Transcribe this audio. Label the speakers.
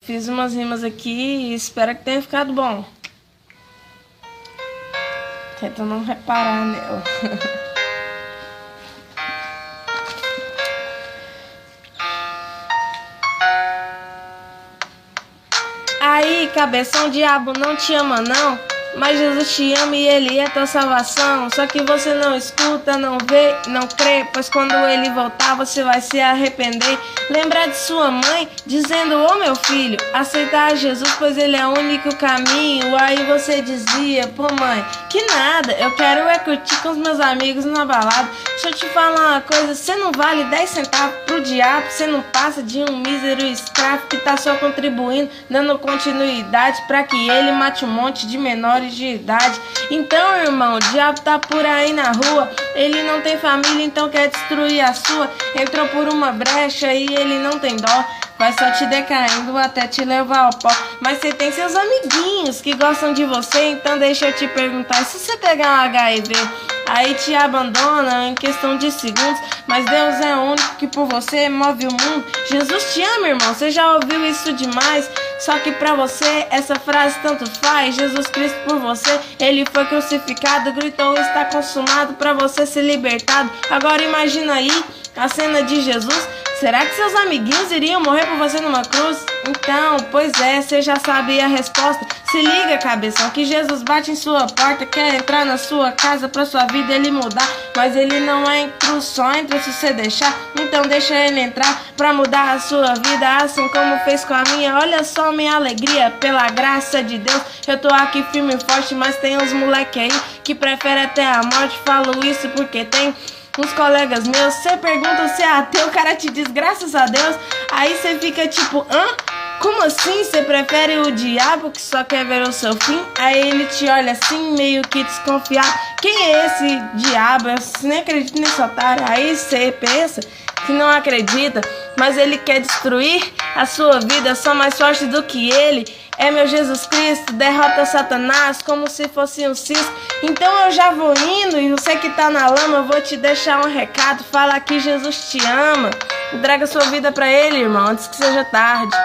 Speaker 1: Fiz umas rimas aqui e espero que tenha ficado bom. Tenta não reparar nela. Aí, cabeção, diabo não te ama não, mas Jesus te ama e Ele é tua salvação. Só que você não escuta, não vê, não crê, pois quando Ele voltar você vai se arrepender. Lembrar de sua mãe dizendo: ô meu filho, aceitar Jesus, pois Ele é o único caminho. Aí você dizia: pô mãe, que nada, eu quero é curtir com os meus amigos na balada. Deixa eu te falar uma coisa, você não vale 10 centavos pro diabo, você não passa de um mísero escravo que tá só contribuindo, dando continuidade pra que ele mate um monte de menores de idade. Então, irmão, o diabo tá por aí na rua, ele não tem família, então quer destruir a sua. Entrou por uma brecha e ele não tem dó, vai só te decaindo até te levar ao pó. Mas você tem seus amiguinhos que gostam de você, então deixa eu te perguntar: se você pegar um HIV, aí te abandona em questão de segundos, mas Deus é o único que por você move o mundo. Jesus te ama, irmão, você já ouviu isso demais, só que pra você essa frase tanto faz. Jesus Cristo por você, Ele foi crucificado, gritou: está consumado, pra você ser libertado. Agora imagina aí a cena de Jesus. Será que seus amiguinhos iriam morrer por você numa cruz? Então, pois é, você já sabe a resposta. Se liga, cabeção, que Jesus bate em sua porta, quer entrar na sua casa pra sua vida ele mudar. Mas ele não é em cruz, só entra se você deixar. Então deixa ele entrar pra mudar a sua vida, assim como fez com a minha. Olha só minha alegria, pela graça de Deus eu tô aqui firme e forte, mas tem uns moleque aí que prefere até a morte. Falo isso porque tem uns colegas meus, você pergunta se é ateu, o cara te diz graças a Deus. Aí você fica tipo: hã? Como assim? Você prefere o diabo que só quer ver o seu fim? Aí ele te olha assim, meio que desconfiado: quem é esse diabo? Eu nem acredito nesse otário. Aí você pensa que não acredita, mas ele quer destruir a sua vida. Sou mais forte do que ele, é meu Jesus Cristo, derrota Satanás como se fosse um cisco. Então eu já vou indo, e você que tá na lama, eu vou te deixar um recado. Fala que Jesus te ama, entrega sua vida pra ele, irmão, antes que seja tarde.